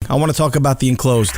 I want to talk about the enclosed.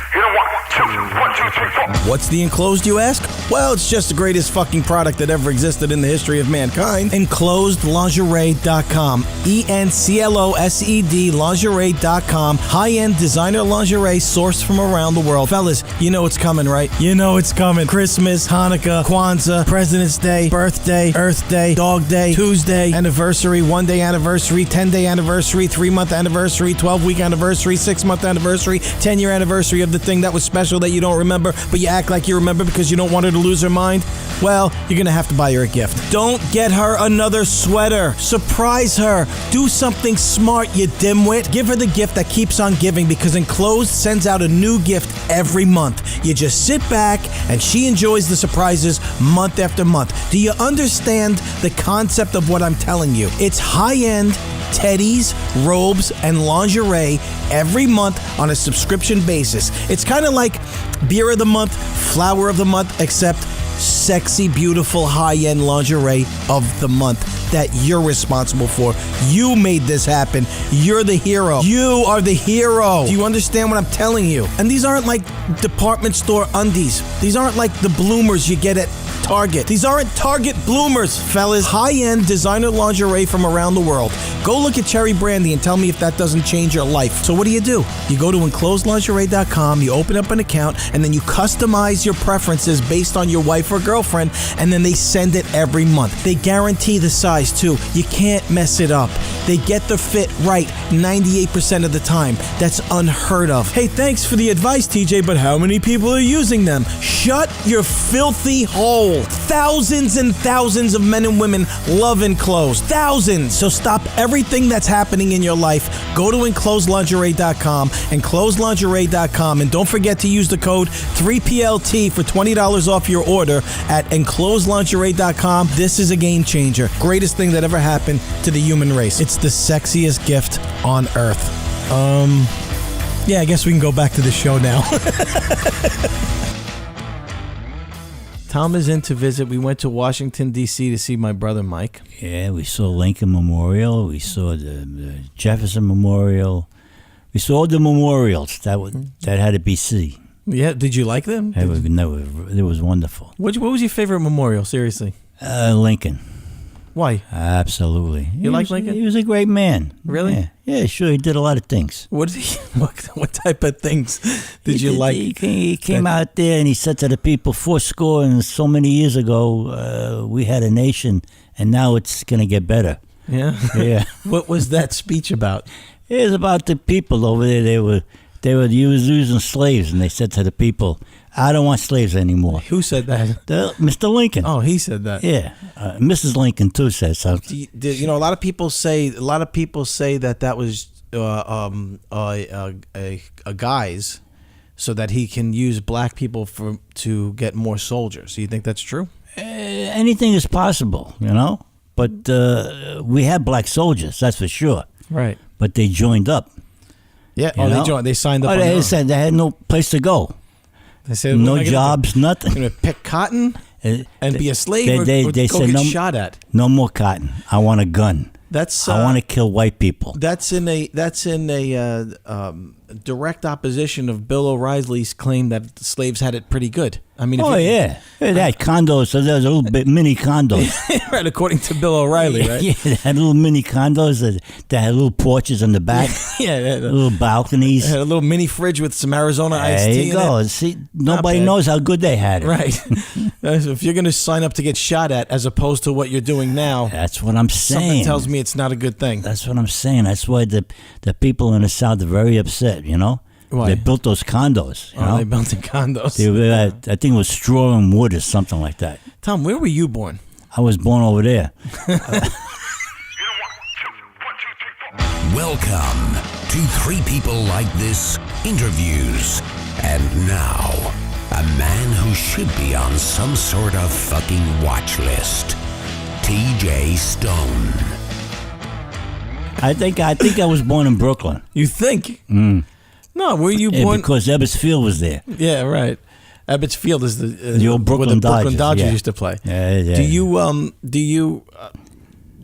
What's the enclosed, you ask? Well, it's just the greatest fucking product that ever existed in the history of mankind. EnclosedLingerie.com. ENCLOSED lingerie.com. High-end designer lingerie sourced from around the world. Fellas, you know it's coming, right? You know it's coming. Christmas, Hanukkah, Kwanzaa, President's Day, Birthday, Earth Day, Dog Day, Tuesday, anniversary, 1-day anniversary, 10-day anniversary, 3-month anniversary, 12-week anniversary, 6-month anniversary, 10-year anniversary of the thing that was special that you don't remember, but you act like you remember because you don't want her to lose her mind. Well, you're going to have to buy her a gift. Don't get her another sweater. Surprise her. Do something smart, you dimwit. Give her the gift that keeps on giving, because Enclosed sends out a new gift every month. You just sit back and she enjoys the surprises month after month. Do you understand the concept of what I'm telling you? It's high-end teddies, robes, and lingerie every month on a subscription basis. It's kind of like beer of the month, flower of the month, except sexy, beautiful, high-end lingerie of the month that you're responsible for. You made this happen. You're the hero. You are the hero. Do you understand what I'm telling you? And these aren't like department store undies. These aren't like the bloomers you get at Target. These aren't Target bloomers, fellas. High-end designer lingerie from around the world. Go look at Cherry Brandy and tell me if that doesn't change your life. So what do? You go to EnclosedLingerie.com, you open up an account, and then you customize your preferences based on your wife or girlfriend, and then they send it every month. They guarantee the size, too. You can't mess it up. They get the fit right 98% of the time. That's unheard of. Hey, thanks for the advice, TJ, but how many people are using them? Shut your filthy hole. Thousands and thousands of men and women love Enclosed. Thousands. So stop everything that's happening in your life. Go to EnclosedLingerie.com, EnclosedLingerie.com, and don't forget to use the code 3PLT for $20 off your order at EnclosedLingerie.com. This is a game changer. Greatest thing that ever happened to the human race. It's the sexiest gift on earth. Yeah, I guess we can go back to the show now. Tom is in to visit. We went to Washington, D.C. to see my brother Mike. Yeah, we saw Lincoln Memorial. We saw the Jefferson Memorial. We saw all the memorials that had to be seen. Yeah, did you like them? It was wonderful. What was your favorite memorial, seriously? Lincoln. Why? Absolutely. You like Lincoln? He was a great man. Really? Yeah, sure. He did a lot of things. What type of things did you like? He came out there and he said to the people, 40 and so many years ago, we had a nation, and now it's going to get better. Yeah? Yeah. What was that speech about? It was about the people over there. They were using slaves, and they said to the people, I don't want slaves anymore. Who said that? Mr. Lincoln. Oh, he said that. Yeah, Mrs. Lincoln too said something. You know, a lot of people say that was a guise so that he can use black people to get more soldiers. Do you think that's true? Anything is possible, you know. But we had black soldiers, that's for sure. Right. But they joined up. Yeah. They joined. They signed up. They said they had no place to go. They said no jobs, nothing. Going to pick cotton and be a slave, or go said, get shot at. No more cotton. I want a gun. I want to kill white people. That's in a direct opposition of Bill O'Reilly's claim that the slaves had it pretty good. I mean, they had condos. So there was a little bit mini condos. Right, according to Bill O'Reilly, right? Yeah, they had little mini condos that had little porches in the back. Yeah, little balconies. They had a little mini fridge with some Arizona iced tea. There you go. See, nobody knows how good they had it. Right. So if you're going to sign up to get shot at, as opposed to what you're doing now, that's what I'm saying. Something tells me it's not a good thing. That's what I'm saying. That's why the people in the South are very upset. You know. Why? They built those condos. You know? They built in condos. I think it was straw and wood or something like that. Tom, where were you born? I was born over there. Welcome to Three People Like This Interviews. And now, a man who should be on some sort of fucking watch list. TJ Stone. I think I was born in Brooklyn. You think? Mm. No, were you born? Because Ebbets Field was there. Yeah, right. Ebbets Field is the old Brooklyn where the Dodgers, Brooklyn Dodgers used to play. Yeah.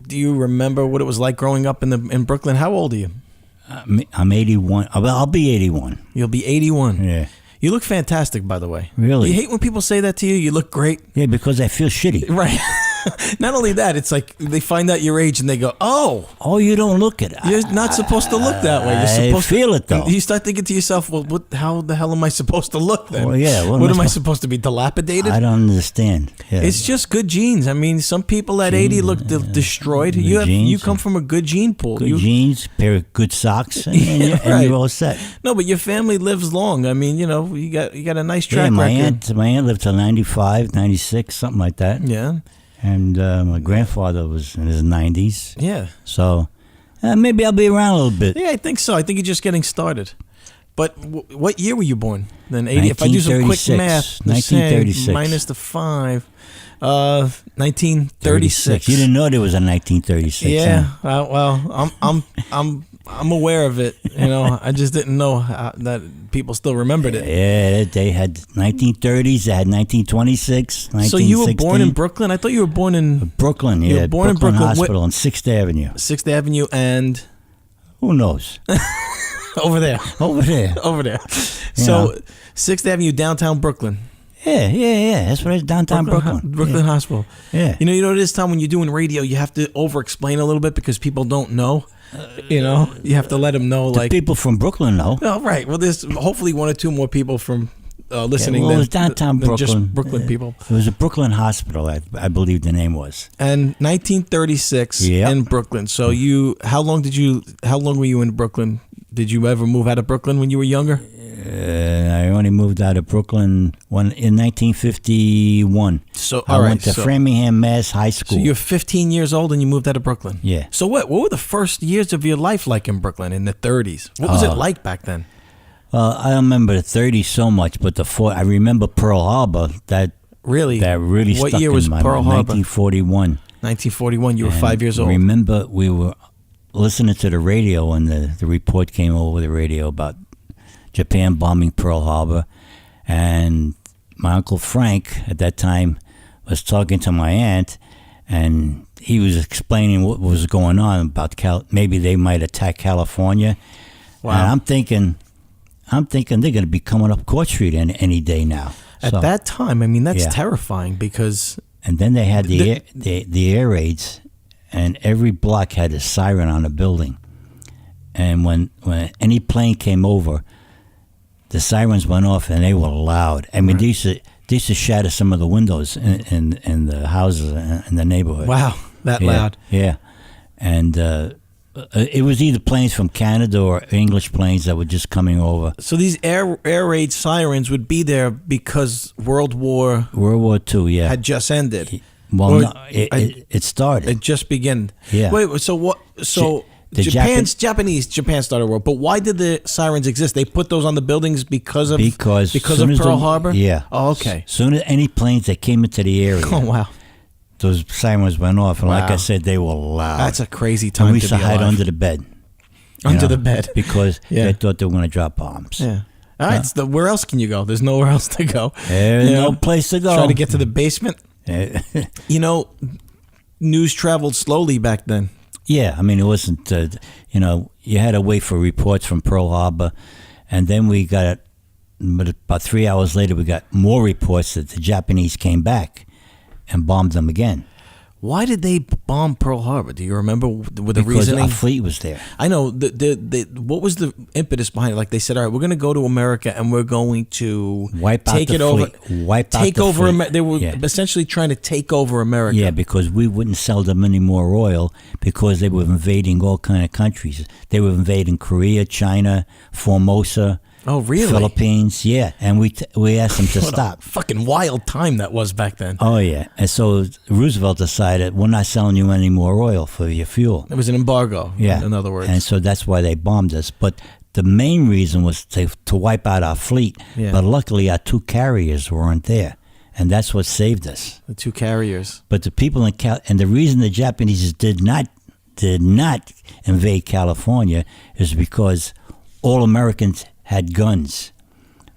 Do you remember what it was like growing up in Brooklyn? How old are you? I'm 81. I'll be 81. You'll be 81. Yeah. You look fantastic, by the way. Really? You hate when people say that to you? You look great. Yeah, because I feel shitty. Right. Not only that, it's like they find out your age and they go, oh, you don't look it. you're not supposed to look that way. You're supposed I feel it, though. You start thinking to yourself, well, how the hell am I supposed to look then? Well, yeah. What am I supposed to be, dilapidated? I don't understand. Yeah. It's just good genes. I mean, some people at 80 look destroyed. You come from a good gene pool. Good jeans, pair of good socks, and you're all set. No, but your family lives long. I mean, you got a nice track my record. My aunt lived till 95, 96, something like that. Yeah. And my grandfather was in his 90s. Yeah. So maybe I'll be around a little bit. Yeah, I think so. I think you're just getting started. But what year were you born? Then 80. If I do some quick math, 1936 minus the 5, 1936. You didn't know there was a 1936. Yeah. Huh? Well, I'm aware of it. I just didn't know that people still remembered it. Yeah, they had 1930s. They had 1926. So you were born in Brooklyn? I thought you were born in Brooklyn. Yeah, you were born in Brooklyn Hospital on 6th Avenue. 6th Avenue and who knows? over there. Over there. Over there. So 6th Avenue, downtown Brooklyn. Yeah. That's what it is, downtown Brooklyn. Brooklyn Hospital. Yeah. You know it is, Tom, when you're doing radio, you have to over-explain a little bit because people don't know. You have to let them know. The people from Brooklyn know. Oh, right. Well, there's hopefully one or two more people from listening it was downtown than Brooklyn. just Brooklyn people. It was a Brooklyn Hospital, I believe the name was. And 1936 in Brooklyn. So how long were you in Brooklyn? Did you ever move out of Brooklyn when you were younger? I only moved out of Brooklyn in 1951. So I went to Framingham, Mass. High School. So you're 15 years old and you moved out of Brooklyn. Yeah. So what were the first years of your life like in Brooklyn in the 30s? What was it like back then? Well, I don't remember the 30s so much, but I remember Pearl Harbor. That really what stuck year was in my Pearl mind. Harbor? 1941. 1941. You were 5 years old. I remember we were listening to the radio when the report came over the radio about Japan bombing Pearl Harbor, and my Uncle Frank at that time was talking to my aunt, and he was explaining what was going on about maybe they might attack California. Wow. And I'm thinking they're going to be coming up Court Street any day now. At that time, I mean, that's terrifying because... And then they had the air raids, and every block had a siren on the building. And when any plane came over, the sirens went off, and they were loud. I mean, they used to shatter some of the windows in the houses in the neighborhood. Wow, that loud. Yeah. And it was either planes from Canada or English planes that were just coming over. So these air raid sirens would be there because World War II, yeah, had just ended. Well, no, it started. It just began. Yeah. Wait, so what? So Japan started war, but why did the sirens exist? They put those on the buildings because of Pearl Harbor? Yeah. Oh, okay. Soon as any planes that came into the area. Oh, wow. Those sirens went off, and like I said, they were loud. That's a crazy time. And we used to hide under the bed. Under the bed. Because they thought they were going to drop bombs. Yeah. All right. So where else can you go? There's nowhere else to go. There's no place to go. Try to get to the basement. News traveled slowly back then. Yeah, I mean, it wasn't, you had to wait for reports from Pearl Harbor, and then but about 3 hours later, we got more reports that the Japanese came back and bombed them again. Why did they bomb Pearl Harbor? Do you remember the reasoning? Because our fleet was there. I know. What was the impetus behind it? Like they said, all right, we're going to go to America and we're going to take it over. Take over America. They were essentially trying to take over America. Yeah, because we wouldn't sell them any more oil because they were invading all kind of countries. They were invading Korea, China, Formosa. Oh, really? Philippines, yeah. And we asked them to stop. Fucking wild time that was back then. Oh, yeah. And so Roosevelt decided, we're not selling you any more oil for your fuel. It was an embargo, in other words. And so that's why they bombed us. But the main reason was to wipe out our fleet. Yeah. But luckily, our two carriers weren't there. And that's what saved us. The two carriers. But the people and the reason the Japanese did not invade California is because all Americans had guns.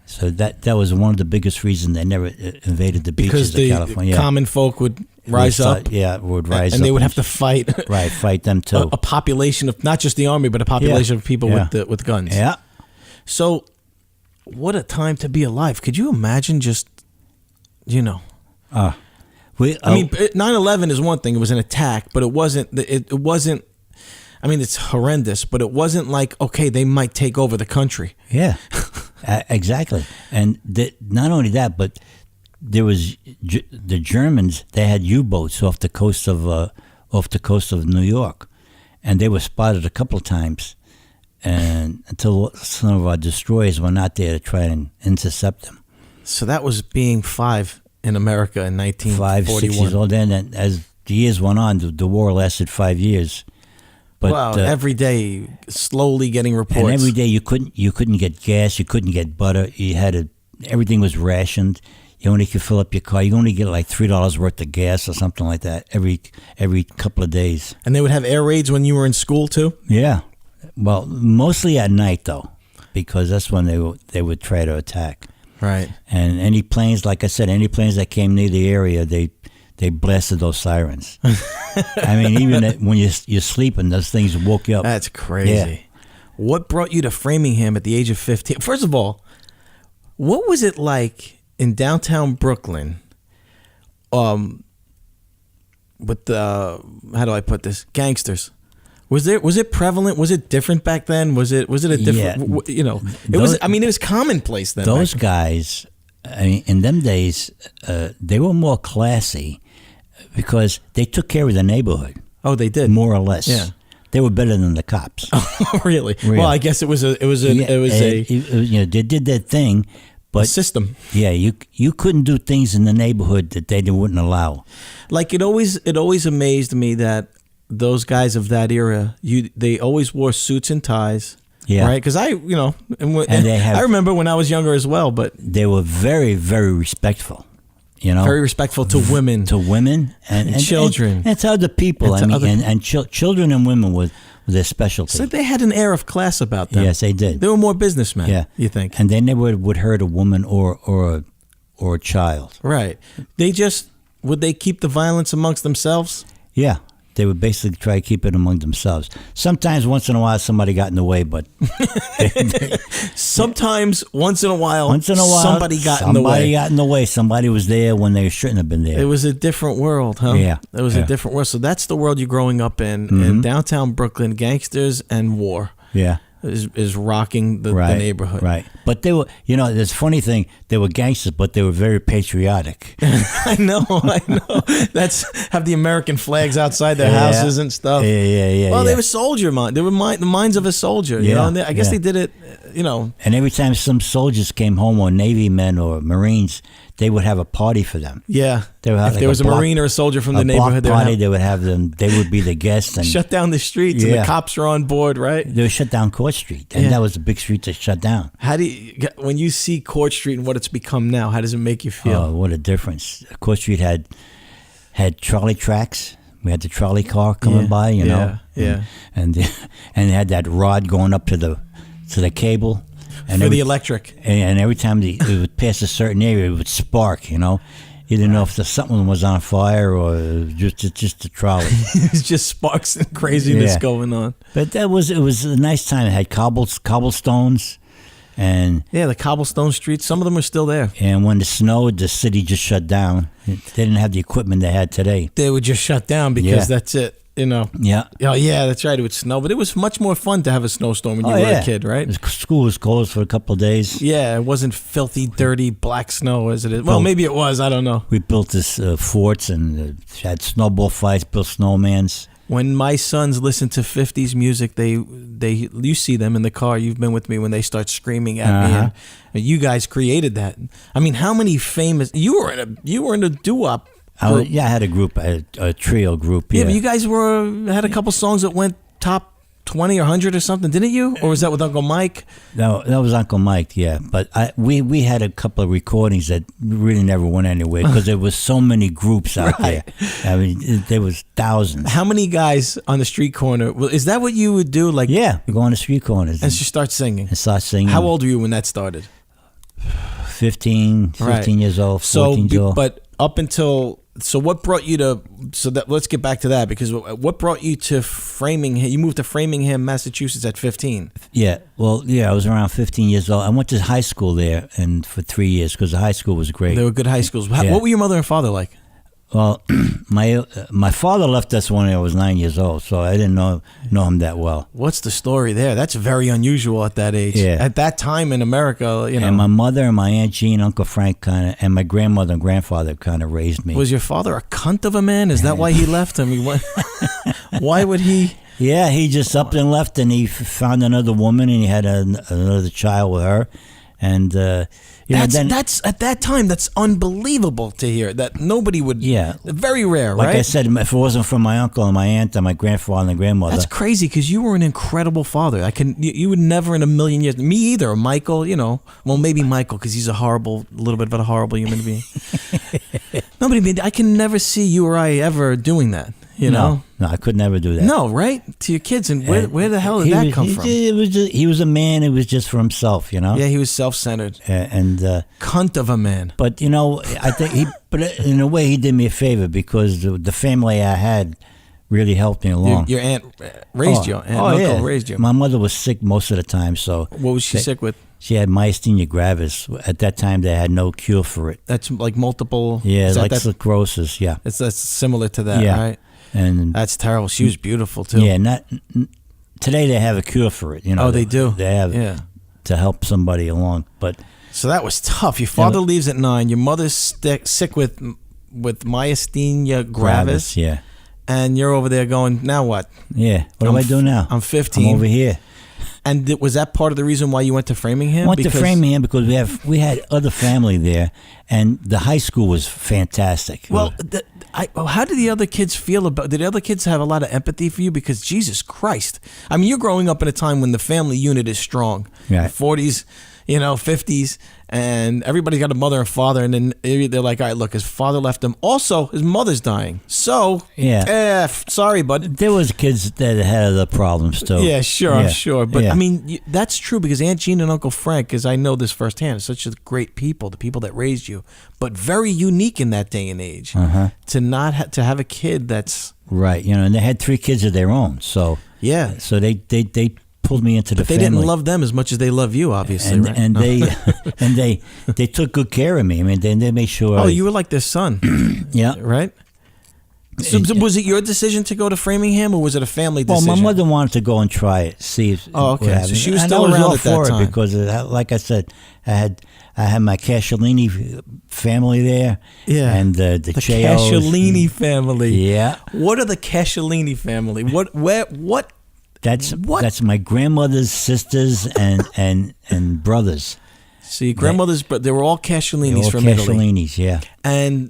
So that was one of the biggest reasons they never invaded the beaches of California. Because the common folk would rise up. Yeah, would rise up. And they would have to fight. Right, fight them too. A population of, not just the army, but a population of people with guns. Yeah. So, what a time to be alive. Could you imagine just, I mean, 9/11 is one thing. It was an attack, but it wasn't, I mean, it's horrendous, but it wasn't like, okay, they might take over the country. Yeah, exactly. And not only that, but there was the Germans. They had U-boats off the coast of New York, and they were spotted a couple of times, and until some of our destroyers were not there to try and intercept them. So that was being 5 in America in 1941. 5, 6 years old. Then, and as the years went on, the war lasted 5 years. But, wow! Every day, slowly getting reports. And every day you couldn't get gas, you couldn't get butter. Everything was rationed. You only could fill up your car. You only get like $3 worth of gas or something like that every couple of days. And they would have air raids when you were in school too. Yeah, well, mostly at night though, because that's when they would try to attack. Right. And any planes, like I said, any planes that came near the area, they blasted those sirens. I mean, even when you're sleeping, those things woke you up. That's crazy. Yeah. What brought you to Framingham at the age of 15? First of all, what was it like in downtown Brooklyn? With the, how do I put this? Gangsters. Was it prevalent? Was it different back then? Was it a different? Yeah. It was commonplace then. Those guys, I mean, in them days, they were more classy because they took care of the neighborhood. Oh, they did, more or less. Yeah, they were better than the cops. Oh, really? Well, I guess it was they did their thing, but system. Yeah, you couldn't do things in the neighborhood that they wouldn't allow. Like it always amazed me that those guys of that era, they always wore suits and ties. Yeah. Right? Because I remember when I was younger as well, but they were very, very respectful. Very respectful to women. To women and children. And to other people. Children and women were their specialty. So they had an air of class about them. Yes, they did. They were more businessmen, you think. And they never would hurt a woman or a child. Right. Would they keep the violence amongst themselves? Yeah. They would basically try to keep it among themselves. Sometimes, once in a while, somebody got in the way, but... Sometimes, once in a while, somebody got in the way. Somebody got in the way. Somebody was there when they shouldn't have been there. It was a different world, huh? Yeah. It was a different world. So that's the world you're growing up in downtown Brooklyn, gangsters and war. Yeah. Is rocking the neighborhood. Right. But they were, there's a funny thing, they were gangsters, but they were very patriotic. I know. Have the American flags outside their houses and stuff. Yeah. Well, they were soldier mind. They were the minds of a soldier, you know. And I guess they did it, And every time some soldiers came home, or Navy men or Marines, they would have a party for them. Yeah. If there was a Marine or a soldier from the neighborhood, they would have them. They would be the guests and shut down the streets, and the cops are on board, right? They would shut down Court Street, and that was a big street to shut down. When you see Court Street and what it's become now, how does it make you feel? Oh, what a difference! Court Street had trolley tracks. We had the trolley car coming by, and they had that rod going up to the cable. And for the electric. And every time it would pass a certain area, it would spark, You didn't know if something was on fire or just a trolley. It's just sparks and craziness going on. But it was a nice time. It had cobblestones. And the cobblestone streets, some of them are still there. And when it snowed, the city just shut down. They didn't have the equipment they had today. They would just shut down because that's it. Yeah. Oh, yeah, that's right. It would snow. But it was much more fun to have a snowstorm when you were a kid, right? School was closed for a couple of days. Yeah, it wasn't filthy, dirty, black snow as it is. Well, maybe it was. I don't know. We built this forts and had snowball fights, built snowmans. When my sons listen to 50s music, you see them in the car. You've been with me when they start screaming at me. And you guys created that. I mean, how many famous... You were in a doo-wop. I had a group, a trio group. Yeah, but you guys had a couple songs that went top 20 or 100 or something, didn't you? Or was that with Uncle Mike? No, that was Uncle Mike, yeah. But we had a couple of recordings that really never went anywhere because there was so many groups out there. I mean, there was thousands. How many guys on the street corner? Well, is that what you would do? Like, yeah, go on the street corners and just start singing. And start singing. How old were you when that started? 15 years old, 14 years old. But up until, so what brought you to, so that, let's get back to that, because what brought you to Framingham? You moved to Framingham, Massachusetts at 15. Yeah, well, I was around 15 years old. I went to high school there and for 3 years because the high school was great. They were good high schools. Yeah. What were your mother and father like? Well, my father left us when I was 9 years old, so I didn't know him that well. What's the story there? That's very unusual at that age. Yeah. At that time in America, you know. And my mother and my Aunt Jean, Uncle Frank, and my grandmother and grandfather kind of raised me. Was your father a cunt of a man? Is that why he left? I mean, why would he? Yeah, he just up and left, and he found another woman, and he had another child with her. And that's at that time, that's unbelievable to hear. That nobody would. Yeah, very rare, like right? I said, if it wasn't for my uncle and my aunt and my grandfather and grandmother. That's crazy because you were an incredible father. You would never in a million years. Me either. Michael, well, maybe Michael because he's a little bit of a horrible human being. Nobody. I can never see you or I ever doing that. No, I could never do that. No, right? To your kids, and where the hell did that come from? He was a man. It was just for himself, Yeah, he was self-centered and cunt of a man. But I think but in a way, he did me a favor because the family I had really helped me along. Your aunt raised you. Aunt and uncle raised you. My mother was sick most of the time, so what was she sick with? She had myasthenia gravis. At that time, they had no cure for it. That's like multiple. Yeah, like sclerosis. Yeah, that's similar to that, right? And that's terrible. She was beautiful too. Yeah, today they have a cure for it. Oh, they do. They have to help somebody along. But so that was tough. Your father leaves at 9. Your mother's sick with myasthenia gravis. Yeah. And you're over there going, now what? Yeah. What do I do now? I'm 15. I'm over here. And was that part of the reason why you went to Framingham? To Framingham because we had other family there, and the high school was fantastic. Well, how did the other kids feel about? Did the other kids have a lot of empathy for you? Because Jesus Christ, I mean, you're growing up in a time when the family unit is strong. Right. 40s, 50s, and everybody's got a mother and father, and then they're like, all right, look, his father left him. Also, his mother's dying. So, sorry, bud. There was kids that had other problems too. Yeah, sure, I'm sure. But I mean, that's true because Aunt Jean and Uncle Frank, because I know this firsthand, are such great people, the people that raised you, but very unique in that day and age. To not to have a kid that's right, and they had 3 kids of their own. So so they pulled me into the family. They didn't love them as much as they love you, obviously, right? And they took good care of me. I mean, they made sure. Oh, you were like their son. Yeah, right. So was it your decision to go to Framingham, or was it a family decision? Well, my mother wanted to go and try it, see if. Oh, okay. So she was still around all at that time because, like I said, I had my Casciolini family there. Yeah, and the Casciolini family. Yeah. What are the Casciolini family? What? That's my grandmother's sisters and brothers. So your grandmother's, but they were all Casciolinis from Casciolinis, Italy. Yeah. And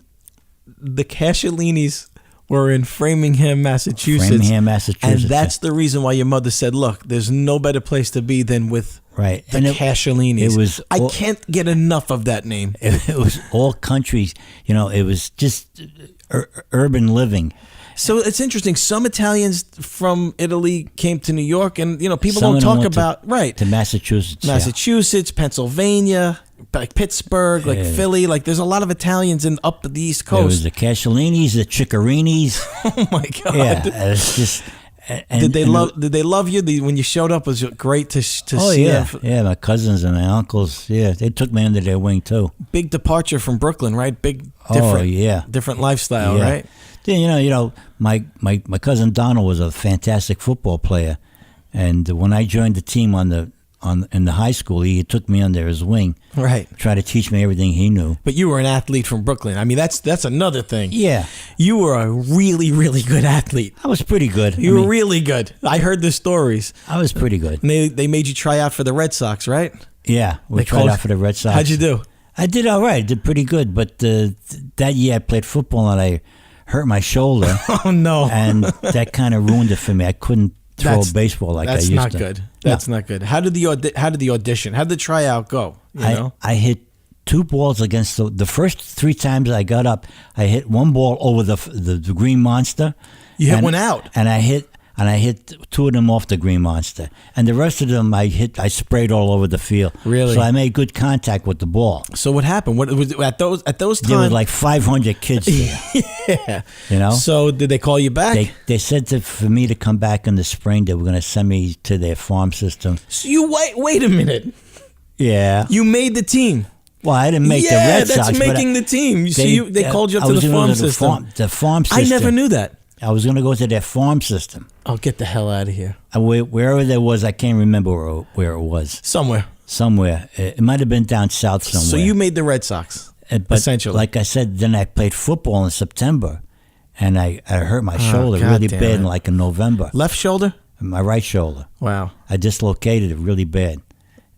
the Casciolinis were in Framingham, Massachusetts. And that's the reason why your mother said, look, there's no better place to be than with the Casciolinis. I can't get enough of that name. It was all countries. It was just urban living. So it's interesting. Some Italians from Italy came to New York, and people Some don't talk about to Massachusetts, Pennsylvania, like Pittsburgh, like Philly. Like there's a lot of Italians up the East Coast. There was the Casciolinis, the Ciccarinis. Oh my God! Yeah, it's just. Did they love you? When you showed up, was it great to see them? Yeah, my cousins and my uncles. Yeah, they took me under their wing too. Big departure from Brooklyn, right? Different lifestyle, right? Then my cousin Donald was a fantastic football player, and when I joined the team in the high school, he took me under his wing, right? Tried to teach me everything he knew. But you were an athlete from Brooklyn. I mean, that's another thing. Yeah, you were a really, really good athlete. I was pretty good. You were really good. I heard the stories. I was pretty good. And they made you try out for the Red Sox, right? Yeah, we tried out for the Red Sox. How'd you do? I did all right. I did pretty good. But that year I played football and I hurt my shoulder. Oh no! And that kind of ruined it for me. I couldn't throw a baseball like I used to. That's not good. That's not good. How did the audition? How did the tryout go? I hit 2 balls against the first 3 times I got up. I hit 1 ball over the Green Monster. You hit one out, and I and I hit 2 of them off the Green Monster, and the rest of them I sprayed all over the field. Really? So I made good contact with the ball. So what happened? What was at those times? There were like 500 kids there. Yeah. You know. So did they call you back? They said for me to come back in the spring. They were going to send me to their farm system. So you wait a minute. Yeah. You made the team. Well, I didn't make the Red Sox. Yeah, that's making the team. They called you up to the farm system. The farm system. I never knew that. I was going to go to their farm system. Oh, get the hell out of here. Wherever there was, I can't remember where it was. Somewhere. It might have been down south somewhere. So you made the Red Sox, essentially. Like I said, then I played football in September, and I hurt my shoulder really bad in November. Left shoulder? My right shoulder. Wow. I dislocated it really bad.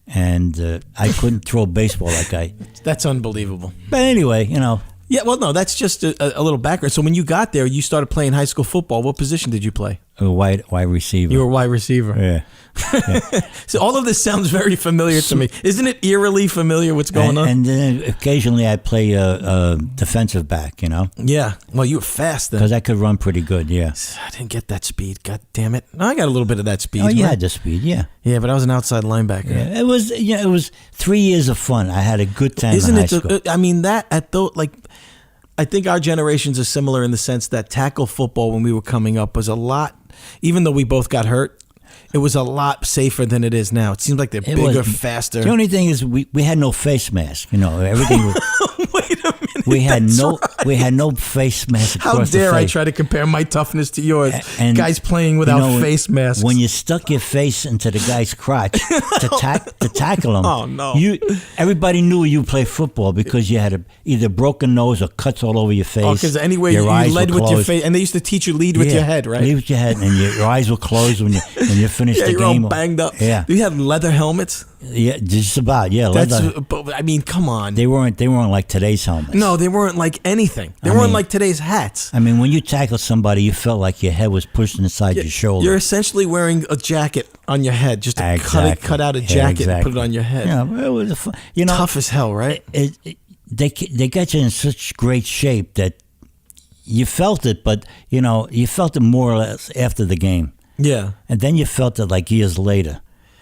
And I couldn't throw a baseball like I... That's unbelievable. But anyway, you know... Yeah, well, no, that's just a little background. So when you got there, you started playing high school football. What position did you play? A wide receiver. You were a wide receiver. Yeah. So all of this sounds very familiar to me. Isn't it eerily familiar what's going on? And then occasionally I play a defensive back, you know? Yeah. Well, you were fast then. Because I could run pretty good, yeah. I didn't get that speed. God damn it. No, I got a little bit of that speed. Oh, you had the speed, yeah. Yeah, but I was an outside linebacker. Yeah, it was 3 years of fun. I had a good time in high school. I mean, I think our generations are similar in the sense that tackle football when we were coming up was a lot, even though we both got hurt, it was a lot safer than it is now. It seems like they're bigger, faster. The only thing is we had no face mask. You know, everything was... Wait a minute. We had no face mask across the face. How dare I try to compare my toughness to yours? And guys playing without face masks. When you stuck your face into the guy's crotch to tackle him, oh no! Everybody knew you played football because you had either broken nose or cuts all over your face. Oh, because anyway, you led with your face, and they used to teach you lead with your head, right? Lead with your head, and your eyes were closed when you finished the you're game. All banged up. Yeah. Do you have leather helmets? Yeah, just about. Yeah, leather. But I mean, come on. They weren't like today's helmets. No, they weren't like anything. They weren't like today's hats. I mean, when you tackled somebody, you felt like your head was pushed inside your shoulder. You're essentially wearing a jacket on your head, just to cut out a jacket and put it on your head. Yeah, it was tough as hell, right? They got you in such great shape that you felt it, but you felt it more or less after the game. Yeah, and then you felt it like years later.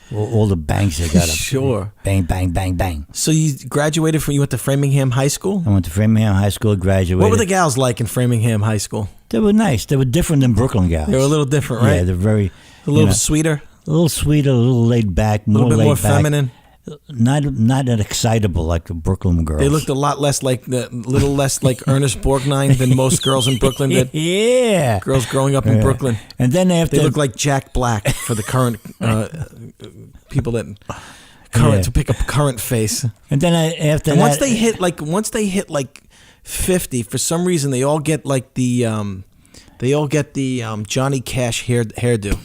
All the bangs they got up. Sure. Bang, bang, bang, bang. So you graduated you went to Framingham High School? I went to Framingham High School, graduated. What were the gals like in Framingham High School? They were nice. They were different than Brooklyn gals. They were a little different, right? Yeah, they're very... A little sweeter? A little sweeter, a little laid back, a little bit more feminine? Not that excitable like the Brooklyn girls. They looked a lot less like Ernest Borgnine than most girls in Brooklyn did. Yeah, girls growing up in Brooklyn. And then they look like Jack Black for the current people that to pick up current face. And then once they hit like 50, for some reason they all get like the Johnny Cash hairdo.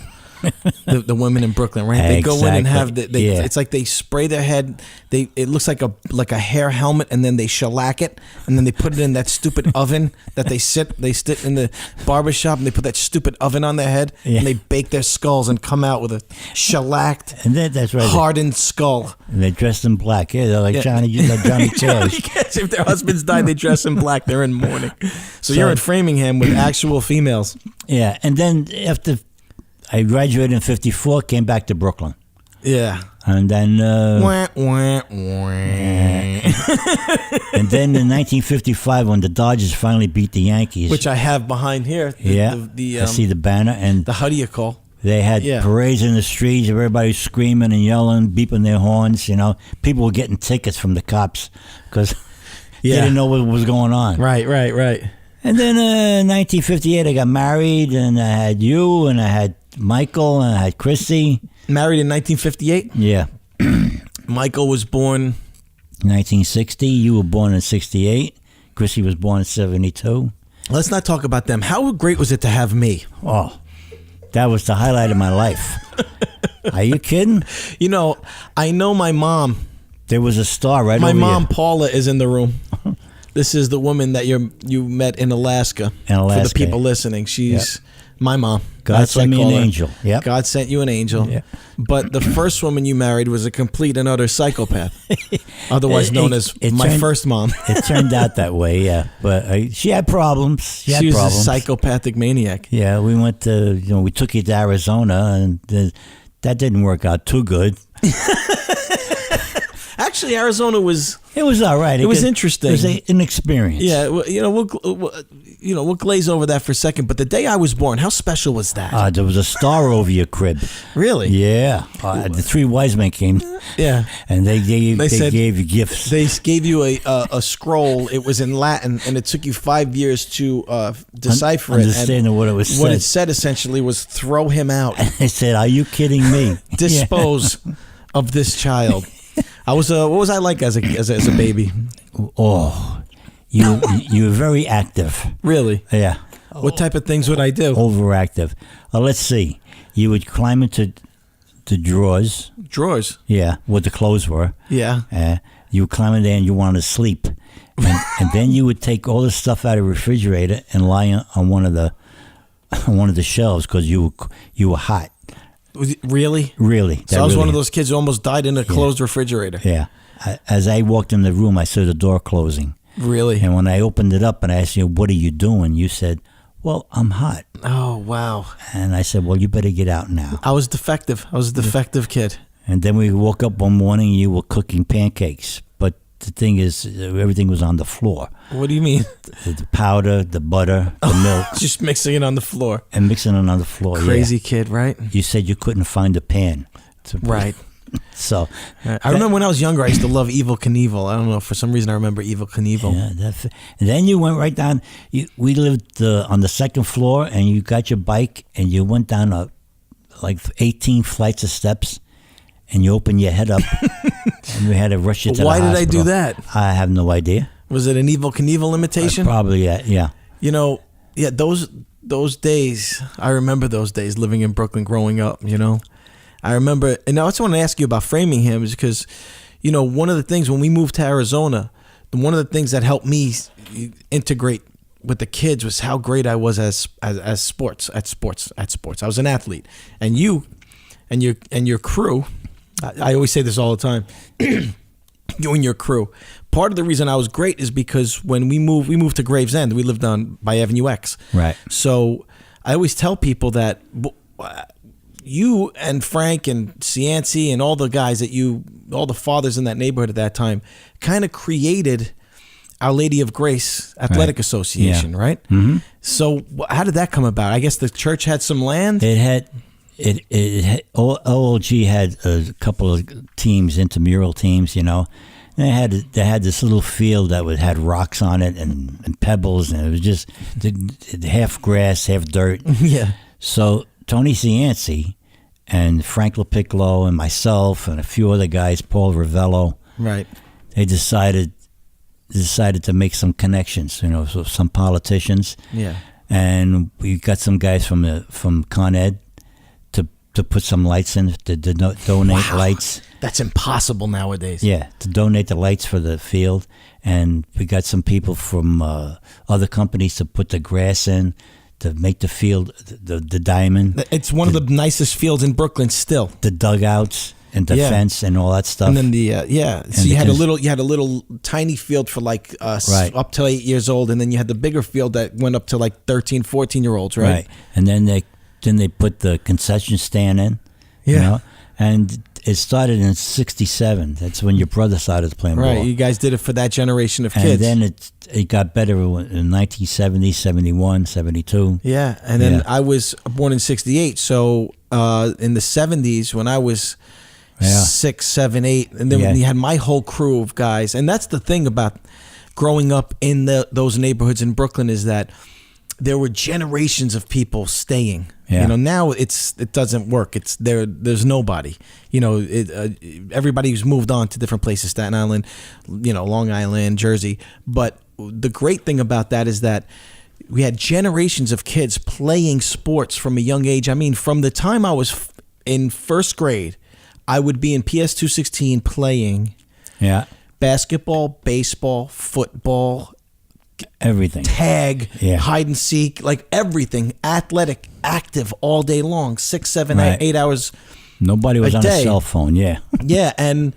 the women in Brooklyn, right? They go in and have it's like they spray their head. It looks like a hair helmet, and then they shellac it, and then they put it in that stupid oven that they sit in the barbershop, and they put that stupid oven on their head, and they bake their skulls and come out with a shellacked, and that's right, hardened skull. And they're dressed in black. Yeah, they're like Johnny Cash. If their husbands died, they dress in black. They're in mourning. So you're in Framingham with actual females. Yeah, and then after I graduated in 54, came back to Brooklyn. Yeah. And then... wah, wah, wah. And then in 1955, when the Dodgers finally beat the Yankees... Which I have behind here. I see the banner. And how do you call? They had parades in the streets. Everybody was screaming and yelling, beeping their horns. People were getting tickets from the cops because they didn't know what was going on. Right. And then in 1958, I got married, and I had you, and I had Michael, and I had Chrissy. Married in 1958? Yeah. Michael was born... 1960. You were born in 68. Chrissy was born in 72. Let's not talk about them. How great was it to have me? Oh, that was the highlight of my life. Are you kidding? I know my mom. There was a star right over here. My mom, here. Paula, is in the room. This is the woman that you met in Alaska. For the people listening, she's My mom. God That's what sent I me an call her. angel. Yep. God sent you an angel. Yeah. But the first woman you married was a complete and utter psychopath, otherwise known as my first mom. It turned out that way, yeah. But she had problems. She was problems. a psychopathic maniac. Yeah, we went to, we took you to Arizona, and that didn't work out too good. Actually, Arizona was... It was all right. It was interesting. It was an experience. Yeah, we'll glaze over that for a second. But the day I was born, how special was that? There was a star over your crib. Really? Yeah. The three wise men came. Yeah. And they gave you gifts. They gave you a scroll. It was in Latin, and it took you 5 years to decipher Understand what it was What said. it said essentially was throw him out. They said, "Are you kidding me?" Dispose of this child. I was what was I like as a baby? Oh, you were very active. Really? Yeah. What type of things would I do? Overactive. Let's see. You would climb into the drawers. Drawers? Yeah, where the clothes were. Yeah. You would climb in there and you wanted to sleep. And then you would take all the stuff out of the refrigerator and lie on one of the shelves because you were hot. Really? Really. So I was one of those kids who almost died in a closed refrigerator. Yeah. As I walked in the room, I saw the door closing. Really? And when I opened it up and I asked you, "What are you doing?" you said, "Well, I'm hot." Oh, wow. And I said, "Well, you better get out now." I was defective. I was a defective kid. And then we woke up one morning and you were cooking pancakes. But the thing is, everything was on the floor. What do you mean? The powder, the butter, the milk. Just mixing it on the floor. And mixing it on the floor. Crazy kid, right? You said you couldn't find a pan. Right. So I remember when I was younger, I used to love Evel Knievel. I don't know, for some reason I remember Evel Knievel. Yeah, and then you went right down. We lived on the second floor, and you got your bike, and you went down like 18 flights of steps, and you opened your head up, and we had to rush you to the hospital. Why did I do that? I have no idea. Was it an Evel Knievel imitation? Probably, yeah. Those days, I remember those days living in Brooklyn growing up, I remember, and I also want to ask you about Framingham is because, one of the things when we moved to Arizona, one of the things that helped me integrate with the kids was how great I was at sports. I was an athlete, and you and your crew. I always say this all the time. You and your crew. Part of the reason I was great is because when we moved to Gravesend. We lived by Avenue X. Right. So I always tell people that you and Frank and Cianci and all the guys all the fathers in that neighborhood at that time kind of created Our Lady of Grace Athletic Association, right? Mm-hmm. So how did that come about? I guess the church had some land? It had OLG had a couple of teams, intramural teams, They had this little field that had rocks on it and pebbles, and it was just half grass, half dirt. Yeah. So Tony Cianci and Frank LaPiccolo and myself and a few other guys, Paul Ravello, right? They decided to make some connections, so some politicians. Yeah. And we got some guys from Con Ed to put some lights in, to donate lights. That's impossible nowadays. Yeah, to donate the lights for the field. And we got some people from other companies to put the grass in, to make the field, the diamond. It's one of the nicest fields in Brooklyn still. The dugouts and the fence and all that stuff. And then so you had a little tiny field for like up to 8 years old, and then you had the bigger field that went up to like 13, 14-year-olds, right? Right. And then they put the concession stand in. Yeah. And it started in 1967. That's when your brother started playing ball. Right, you guys did it for that generation of And kids. then it got better in 1970, 71, 72. Yeah, and then I was born in 68, so in the 70s when I was 6, 7, 8, and then you had my whole crew of guys. And that's the thing about growing up in those neighborhoods in Brooklyn is that there were generations of people staying. Yeah. Now it doesn't work. It's there's nobody. Everybody's moved on to different places, Staten Island, Long Island, Jersey. But the great thing about that is that we had generations of kids playing sports from a young age. I mean, from the time I was in first grade, I would be in PS 216 playing basketball, baseball, football, everything. Tag, hide and seek, like everything. Athletic, active all day long, 6, 7, 8 hours. Nobody was on a cell phone. Yeah. Yeah, and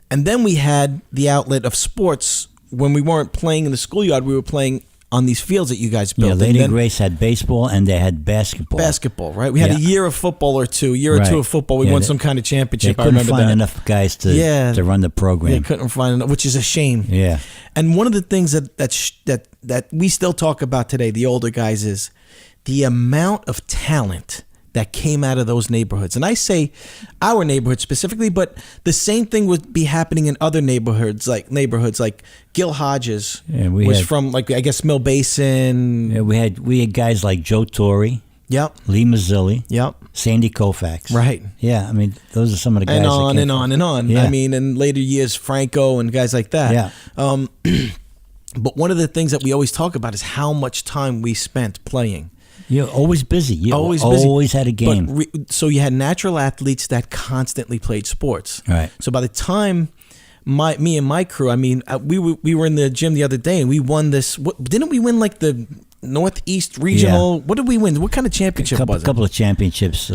then we had the outlet of sports. When we weren't playing in the schoolyard, we were playing on these fields that you guys built. Yeah, Lady Grace had baseball and they had basketball. Basketball, right? We had a year of football or two. Or two of football. We won some kind of championship. They couldn't find enough guys to run the program. They couldn't find enough, which is a shame. Yeah. And one of the things that we still talk about today, the older guys, is the amount of talent that came out of those neighborhoods. And I say our neighborhood specifically, but the same thing would be happening in other neighborhoods like Gil Hodges was from, like, I guess, Mill Basin. Yeah, we had guys like Joe Torre. Yep. Lee Mazzilli. Yep. Sandy Koufax. Right. Yeah, I mean, those are some of the guys. And on and on and on. Yeah. I mean, in later years, Franco and guys like that. Yeah. But one of the things that we always talk about is how much time we spent playing. You're always busy. You always had a game. So you had natural athletes that constantly played sports. Right. So by the time me and my crew, I mean, we were in the gym the other day and we won this. Didn't we win like the Northeast Regional? Yeah. What did we win? What kind of championship was it? A couple of championships.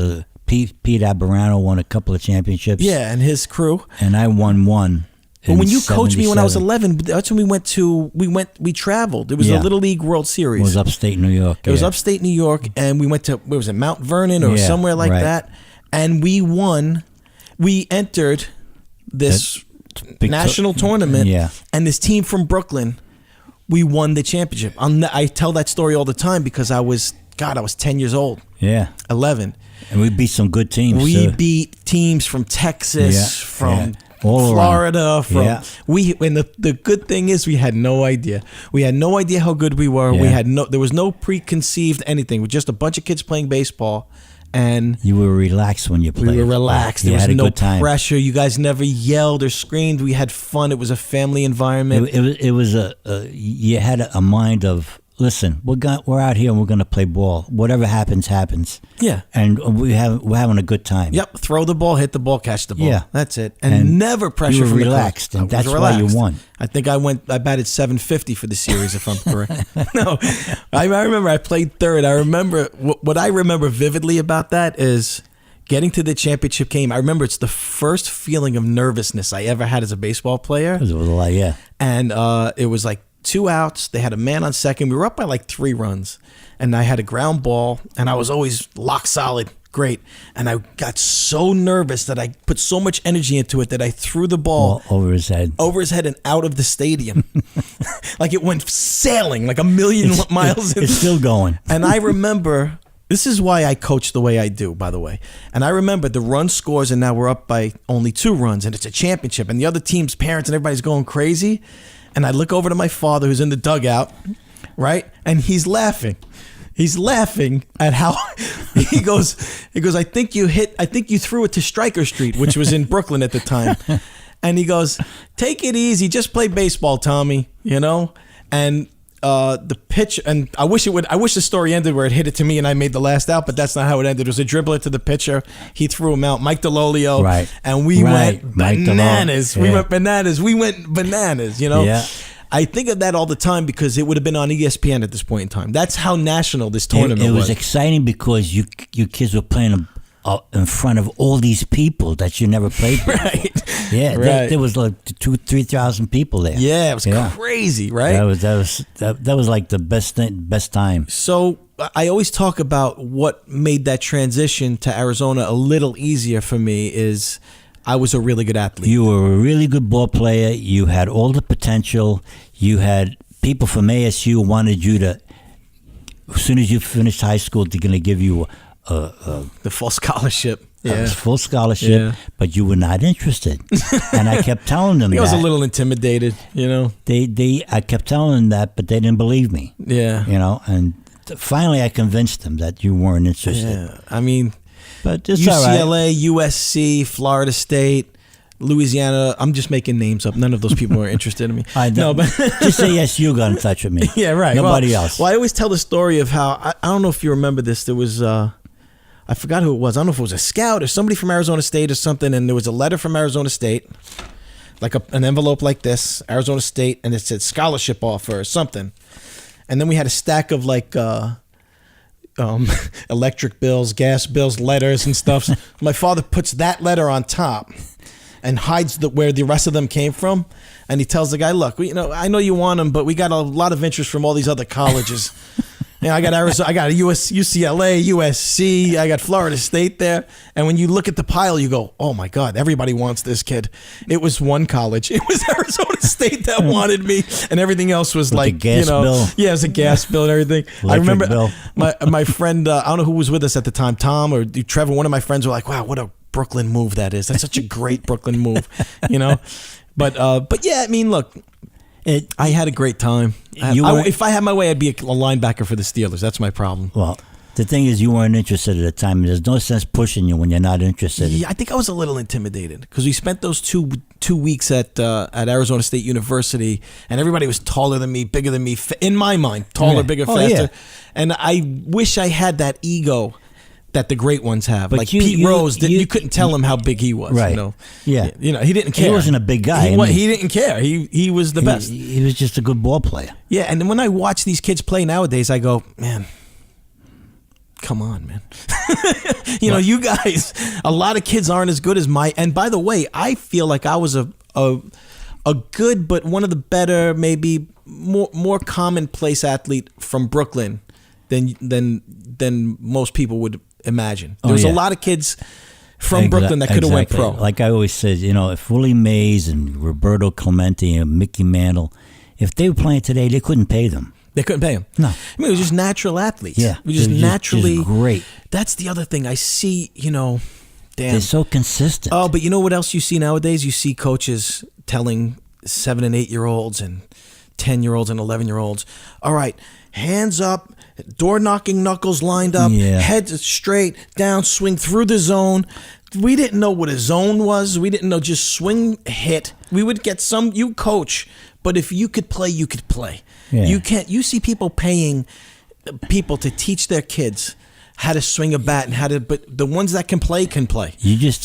Pete Aberano won a couple of championships. Yeah, and his crew. And I won one. But when you coached me when I was 11, that's when we traveled. It was a Little League World Series. It was upstate New York. It was upstate New York, and we went to, where was it, Mount Vernon or somewhere like that, and we won. We entered this national tournament, and this team from Brooklyn, we won the championship. I tell that story all the time because I was 10 years old. Yeah. 11. And we beat some good teams. We beat teams from Texas, from all Florida, and the good thing is we had no idea. We had no idea how good we were. Yeah. There was no preconceived anything. We're just a bunch of kids playing baseball, and you were relaxed when you played. We were relaxed. There was no pressure. You guys never yelled or screamed. We had fun. It was a family environment. It was you had a mind of, listen, we're out here and we're going to play ball. Whatever happens, happens. Yeah. And we're having a good time. Yep. Throw the ball, hit the ball, catch the ball. Yeah. That's it. And never pressure from relaxed, the and that's why you won. I think I batted 750 for the series, if I'm correct. No, I remember I played third. I remember, what I remember vividly about that is getting to the championship game. I remember it's the first feeling of nervousness I ever had as a baseball player. It was a lot, yeah. And it was like 2 outs. They had a man on second. We were up by like 3 runs. And I had a ground ball, and I was always lock solid. Great. And I got so nervous that I put so much energy into it that I threw the ball over his head and out of the stadium. Like it went sailing like a million miles. It's still going. And I remember, this is why I coach the way I do, by the way. And I remember the run scores, and now we're up by only 2 runs, and it's a championship. And the other team's parents and everybody's going crazy. And I look over to my father, who's in the dugout, right? And he's laughing. He's laughing at how he goes, I think you threw it to Stryker Street, which was in Brooklyn at the time. And he goes, take it easy, just play baseball, Tommy, you know? And the pitch, and I wish the story ended where it hit it to me and I made the last out, but that's not how it ended. It was a dribbler to the pitcher. He threw him out, Mike DeLolio. Right. And we went bananas. We went bananas, you know? Yeah. I think of that all the time because it would have been on ESPN at this point in time. That's how national this tournament was. It was exciting because you kids were playing in front of all these people that you never played with. Right. Yeah. Right. There was like 2,000-3,000 people there. Yeah, it was crazy, right? That was like the best time. So I always talk about what made that transition to Arizona a little easier for me is I was a really good athlete. You were a really good ball player. You had all the potential. You had people from ASU wanted you to, as soon as you finished high school, they're going to give you the full scholarship. Yeah. Full scholarship, but you were not interested. And I kept telling them that. I was a little intimidated, you know. I kept telling them that, but they didn't believe me. Yeah. You know, and finally I convinced them that you weren't interested. Yeah. I mean, but it's UCLA, all right. USC, Florida State, Louisiana. I'm just making names up. None of those people are interested in me. I know. No, but just say yes, you got in touch with me. Yeah, right. Nobody else. Well, I always tell the story of how, I don't know if you remember this, there was, I forgot who it was. I don't know if it was a scout or somebody from Arizona State or something, and there was a letter from Arizona State like an envelope like this, Arizona State, and it said scholarship offer or something. And then we had a stack of like electric bills, gas bills, letters and stuff. My father puts that letter on top and hides where the rest of them came from. And he tells the guy, look, I know you want them, but we got a lot of interest from all these other colleges. I got Arizona, I got UCLA, USC, I got Florida State there. And when you look at the pile, you go, oh my God, everybody wants this kid. It was one college. It was Arizona State that wanted me, and everything else was with like, the gas bill. Yeah, it was a gas bill and everything. I remember bill. my friend, I don't know who was with us at the time, Tom or Trevor, one of my friends were like, wow, what a Brooklyn move that is. That's such a great Brooklyn move, But yeah, I mean, look, I had a great time. If I had my way, I'd be a linebacker for the Steelers. That's my problem. Well, the thing is, you weren't interested at the time. There's no sense pushing you when you're not interested. Yeah, I think I was a little intimidated because we spent those two weeks at Arizona State University, and everybody was taller than me, bigger than me. In my mind, taller, bigger, faster. Yeah. And I wish I had that ego that the great ones have. But like Pete Rose, you couldn't tell him how big he was. Right. Yeah. He didn't care. He wasn't a big guy. He didn't care. He was the best. He was just a good ball player. Yeah, and then when I watch these kids play nowadays, I go, man, come on, man. You guys, a lot of kids aren't as good as and by the way, I feel like I was a good, but one of the better, maybe more commonplace athlete from Brooklyn than most people would imagine. There was a lot of kids from Brooklyn that could have went pro. Like I always said, if Willie Mays and Roberto Clemente and Mickey Mantle, if they were playing today, they couldn't pay them. They couldn't pay him. No. I mean, it was just natural athletes. Yeah. It was just naturally just great. That's the other thing I see, damn. They're so consistent. Oh, but you know what else you see nowadays? You see coaches telling 7 and 8 year olds and 10-year-olds and 11-year-olds, all right, hands up, door knocking knuckles lined up, head straight, down, swing through the zone. We didn't know what a zone was. We didn't know, just swing, hit. We would get you coach, but if you could play, you could play. Yeah. You see people paying people to teach their kids how to swing a bat and but the ones that can play can play. You just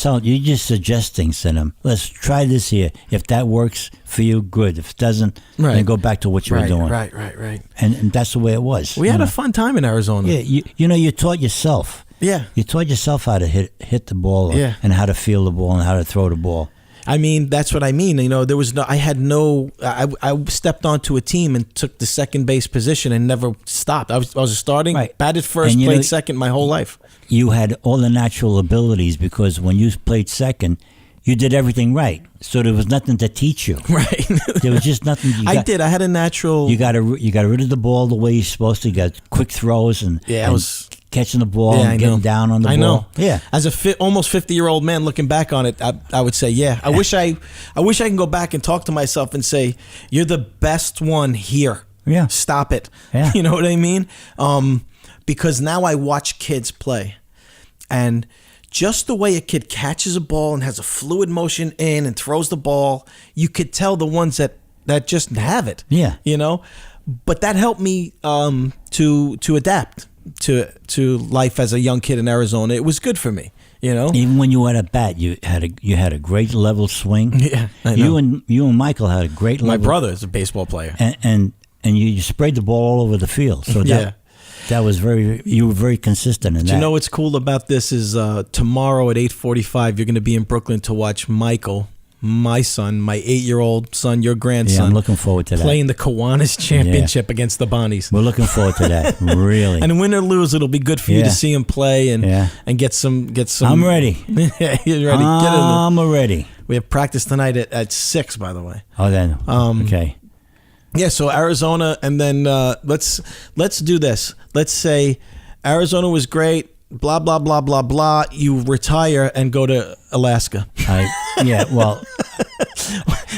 suggest things to them. Let's try this here. If that works for you, good. If it doesn't, then go back to what you were doing. Right. And that's the way it was. We had a fun time in Arizona. Yeah, you taught yourself. Yeah. You taught yourself how to hit the ball and how to feel the ball and how to throw the ball. I mean, that's what I mean. There was I stepped onto a team and took the second base position and never stopped. I was starting, batted first, played second my whole life. You had all the natural abilities because when you played second, you did everything right. So there was nothing to teach you. Right. There was just nothing. I had a natural. You got rid of the ball the way you're supposed to. You got quick throws and catching the ball and getting down on the ball. I know. Yeah. As a almost 50-year-old man looking back on it, I would say, yeah. I wish I can go back and talk to myself and say, you're the best one here. Yeah. Stop it. Yeah. You know what I mean? Because now I watch kids play, and just the way a kid catches a ball and has a fluid motion in and throws the ball, you could tell the ones that just have it. Yeah. But that helped me to adapt to life as a young kid in Arizona. It was good for me, Even when you had a bat, you had a great level swing. Yeah, I know. You and Michael had a great level. My brother is a baseball player, and you sprayed the ball all over the field. So that was you were very consistent in that. You know what's cool about this is tomorrow at 8:45 you're going to be in Brooklyn to watch Michael, my son, my 8-year-old son, your grandson. Yeah, I'm looking forward to that. Playing the Kiwanis Championship against the Bonnies. We're looking forward to that, really. And win or lose, it'll be good for you to see him play and get some. I'm ready. Yeah, you're ready. I'm ready. We have practice tonight at 6, by the way. Oh, then. Okay. Yeah, so Arizona, and then let's do this. Let's say Arizona was great. Blah blah blah blah blah. You retire and go to Alaska. Well,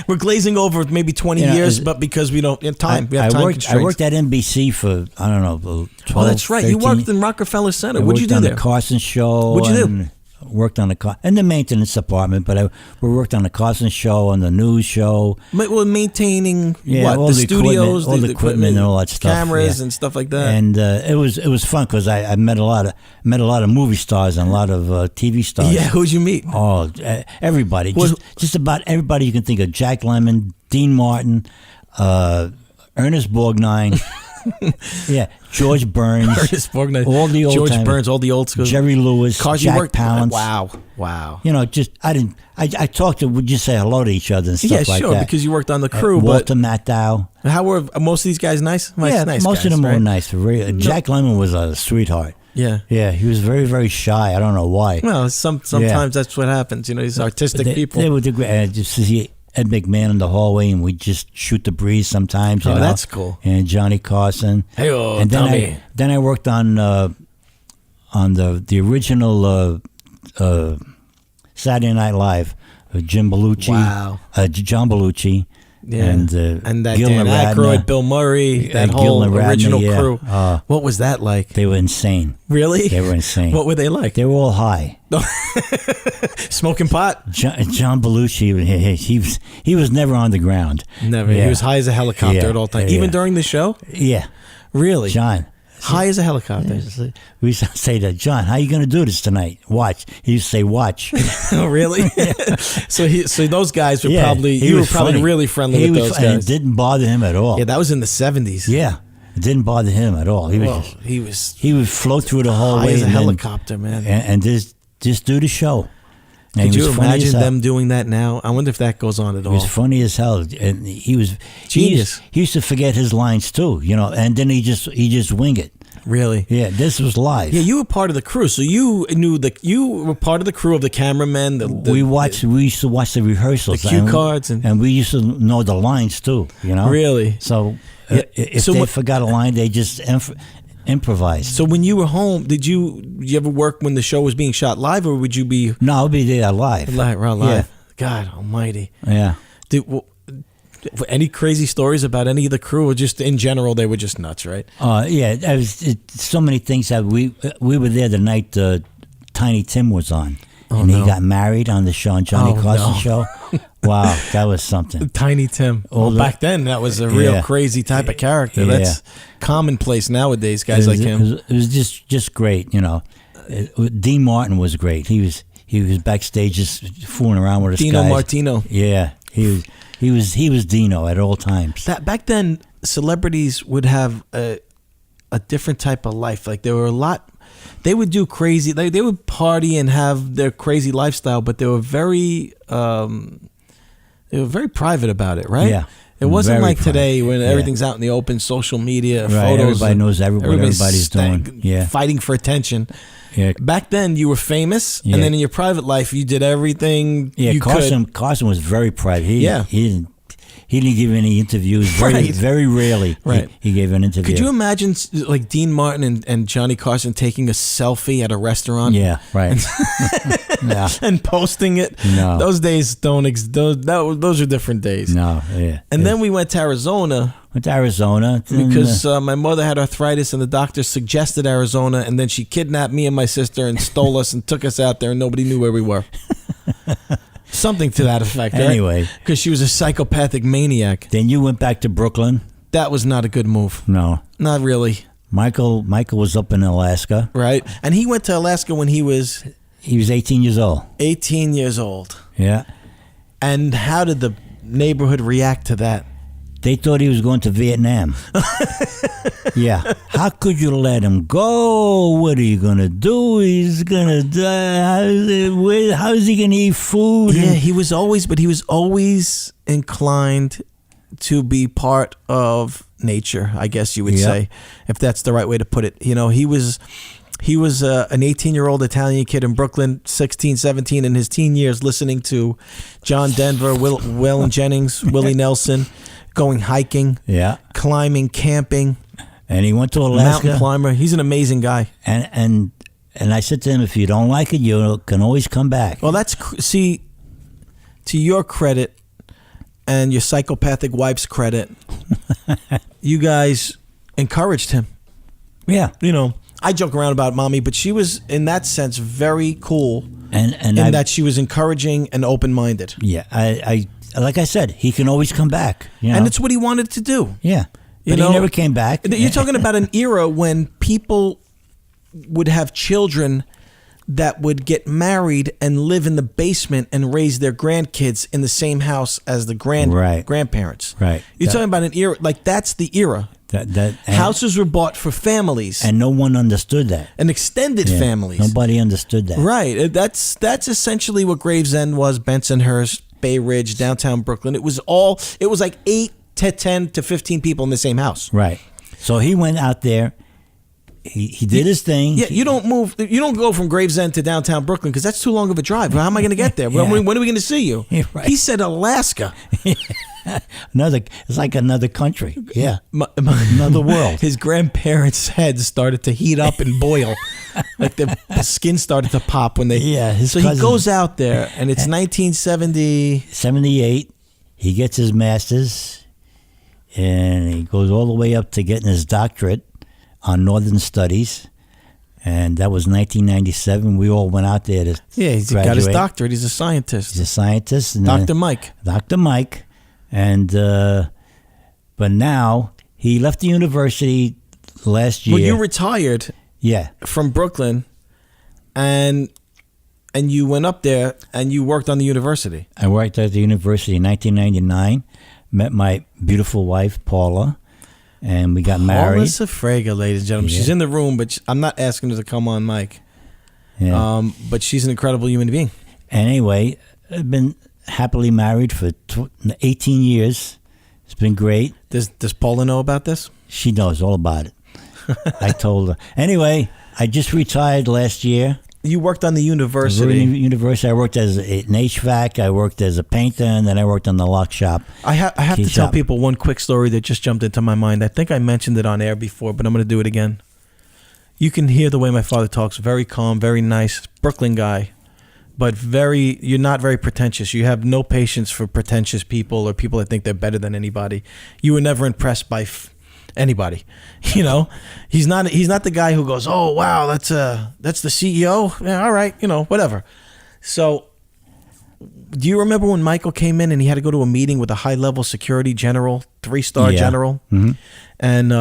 we're glazing over maybe 20 years, but because we don't have time, we have time constraints. I worked at NBC for 12. Oh, that's right. 13. You worked in Rockefeller Center. What'd you do there? On the Carson Show. What'd you do? worked on in the maintenance department, but we worked on the Carson show, on the news show. We're maintaining all the studios, all the equipment, and all that stuff, cameras and stuff like that. And it was fun because I met a lot of movie stars and a lot of TV stars. Yeah, who'd you meet? Oh, everybody, just about everybody you can think of. Jack Lemmon, Dean Martin, Ernest Borgnine. Yeah, George Burns, Ernest Borgnine, all the old George timers. Burns, all the old school. Jerry Lewis, Jack Palance. Wow. You know, I talked to, would you say hello to each other and stuff like that. Yeah, sure, because you worked on the crew. Walter Matthau. How were most of these guys nice? Yeah, nice most guys, of them right? were nice. Jack Lemmon was a sweetheart. Yeah. Yeah, he was very, very shy. I don't know why. Well, sometimes that's what happens. You know, these artistic people. They were just see Ed McMahon in the hallway, and we just shoot the breeze sometimes. You know? That's cool. And Johnny Carson. Hey, and then I worked on the original Saturday Night Live. Jim Belushi. Wow. John Belushi. Yeah. And that Gil Dan Radner, Aykroyd, Bill Murray, that whole original crew. What was that like? They were insane. Really? They were insane. What were they like? They were all high. Smoking pot? John Belushi, he was never on the ground. Never. Yeah. He was high as a helicopter at all times. Even during the show? Yeah. Really? John. High as a helicopter. We used to say that, John, how are you going to do this tonight? Watch. He used to say, watch. Oh, really? So those guys were probably funny. really friendly with those guys. And it didn't bother him at all. Yeah, that was in the 70s. Yeah. It didn't bother him at all. He would float through the hallway high as a helicopter, man. And just do the show. And could you imagine them doing that now? I wonder if that goes on at all. He was funny as hell, and he was genius. He used to forget his lines too, you know, and then he just wing it. Really? Yeah, this was live. Yeah, you were part of the crew, so you were part of the crew of the cameramen. We used to watch the rehearsals, the cue cards, and we used to know the lines too. You know, really. So if they forgot a line, they just improvised. So when you were home, did you ever work when the show was being shot live, or would you be? No, I'd be there live. Live. Yeah. God Almighty. Yeah. Any crazy stories about any of the crew, or just in general they were just nuts, right? Yeah, so many things that we were there the night Tiny Tim was on, and he got married on the show, on Johnny Carson show. Wow, that was something. Tiny Tim. Back then that was a real crazy type of character. Yeah. That's commonplace nowadays. Guys like him. It was just great, you know. Dean Martin was great. He was backstage just fooling around with us Dino guys. Martino. Yeah, he was Dino at all times. Back then, celebrities would have a different type of life. Like there were a lot. They would do crazy. They would party and have their crazy lifestyle, but they were very private about it, right? Yeah. It wasn't like private. today when everything's out in the open, social media, right. photos. Everybody knows what everybody's doing. Yeah. Fighting for attention. Yeah. Back then, you were famous, and then in your private life, you did everything you could. Carson was very private. He didn't give any interviews. Very rarely. Right. He gave an interview. Could you imagine like Dean Martin and Johnny Carson taking a selfie at a restaurant? Yeah, right. No. And posting it? No. Those days don't exist. Those are different days. No, yeah. And then we went to Arizona. Because my mother had arthritis and the doctor suggested Arizona, and then she kidnapped me and my sister and stole us and took us out there, and nobody knew where we were. Something to that effect. Anyway. Because she was a psychopathic maniac. Then you went back to Brooklyn. That was not a good move. No. Not really. Michael was up in Alaska. Right. And he went to Alaska when he was 18 years old. 18 years old. Yeah. And how did the neighborhood react to that? They thought he was going to Vietnam. Yeah. How could you let him go? What are you going to do? He's going to die. How is he going to eat food? Yeah, he was always inclined to be part of nature, I guess you would say, if that's the right way to put it. You know, he was an 18-year-old Italian kid in Brooklyn, 16, 17, in his teen years, listening to John Denver, Waylon Jennings, Willie Nelson, going hiking, climbing, camping. And he went to Alaska. Mountain climber. He's an amazing guy. And I said to him, if you don't like it, you can always come back. Well, to your credit and your psychopathic wife's credit, you guys encouraged him. Yeah. You know, I joke around about mommy, but she was, in that sense, very cool And that she was encouraging and open-minded. Yeah, I like I said, he can always come back. You know? And it's what he wanted to do. Yeah, but he never came back. You're talking about an era when people would have children that would get married and live in the basement and raise their grandkids in the same house as the grandparents. Right. You're talking about an era, like that's the era. Houses were bought for families. And no one understood that. And extended families. Nobody understood that. Right. That's essentially what Gravesend was, Bensonhurst, Bay Ridge, downtown Brooklyn. It was like 8 to 10 to 15 people in the same house. Right. So he went out there. He did his thing. Yeah, you don't move. You don't go from Gravesend to downtown Brooklyn because that's too long of a drive. How am I going to get there? When are we going to see you? Right. He said Alaska. It's like another country. Yeah, another world. His grandparents' heads started to heat up and boil, like the skin started to pop when they. Yeah. So he goes out there, and it's 78. He gets his master's, and he goes all the way up to getting his doctorate on Northern Studies, and that was 1997. We all went out there to he's graduate. Got his doctorate. He's a scientist. He's a scientist. And Dr. Mike. Dr. Mike. And but now he left the university last year. Well, you retired. Yeah. From Brooklyn, and you went up there and you worked on the university. I worked at the university in 1999. Met my beautiful wife Paula. And we got married. Paula Safrega, ladies and gentlemen. Yeah. She's in the room, but I'm not asking her to come on mic. Yeah. But she's an incredible human being. And anyway, I've been happily married for 18 years. It's been great. Does Paula know about this? She knows all about it. I told her. Anyway, I just retired last year. You worked on the university. I worked as an HVAC. I worked as a painter, and then I worked on the lock shop. I have to tell people one quick story that just jumped into my mind. I think I mentioned it on air before, but I'm going to do it again. You can hear the way my father talks. Very calm, very nice, Brooklyn guy, but you're not very pretentious. You have no patience for pretentious people or people that think they're better than anybody. You were never impressed by anybody. You know, he's not the guy who goes, oh wow, that's the CEO. Yeah, all right, whatever. So do you remember when Michael came in and he had to go to a meeting with a high level security general, 3-star general? Mm-hmm. And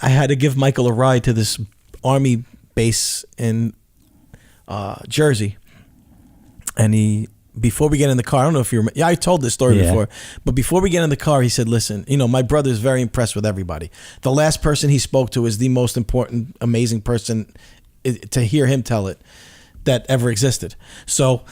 I had to give Michael a ride to this army base in Jersey, and before we get in the car, I don't know if you remember. Yeah, I told this story before. But before we get in the car, he said, listen, my brother is very impressed with everybody. The last person he spoke to is the most important, amazing person to hear him tell it that ever existed. So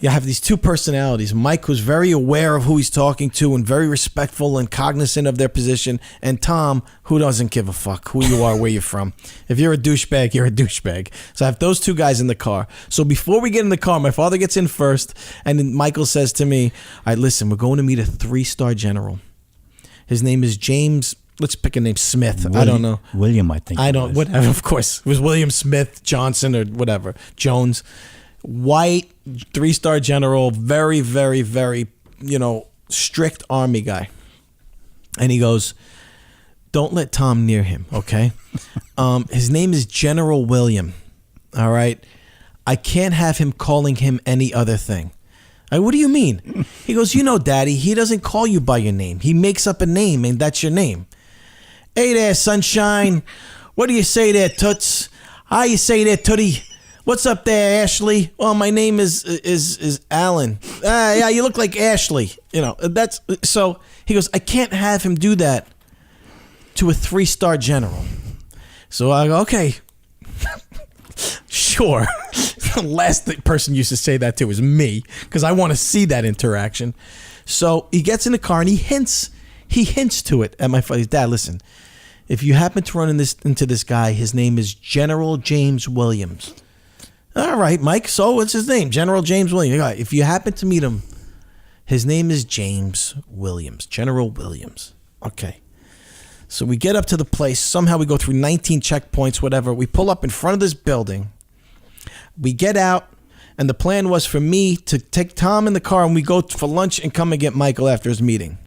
you have these two personalities. Mike, who's very aware of who he's talking to and very respectful and cognizant of their position, and Tom, who doesn't give a fuck who you are, where you're from. If you're a douchebag, you're a douchebag. So I have those two guys in the car. So before we get in the car, my father gets in first, and then Michael says to me, all right, listen, we're going to meet a 3-star general. His name is James. Let's pick a name, Smith. I don't know. William, I think. I don't. Whatever. Of course, it was William Smith Johnson or whatever. Jones, white, 3-star general, very, very, very, strict army guy. And he goes, "Don't let Tom near him, okay? His name is General William. All right. I can't have him calling him any other thing." What do you mean? He goes, Daddy, he doesn't call you by your name. He makes up a name, and that's your name. Hey there, sunshine. What do you say there, Toots? How you say there, Tootie? What's up there, Ashley? Well, my name is Alan. Yeah, you look like Ashley. That's so. He goes, I can't have him do that to a 3-star general. So I go, okay, sure. The last person used to say that to was me, because I want to see that interaction. So he gets in the car and he hints to it at my father's. Dad, listen, if you happen to run into this guy, his name is General James Williams. All right, Mike, so what's his name? General James Williams. Right, if you happen to meet him, his name is James Williams, General Williams. Okay. So we get up to the place. Somehow we go through 19 checkpoints, whatever. We pull up in front of this building. We get out, and the plan was for me to take Tom in the car, and we go for lunch and come and get Michael after his meeting.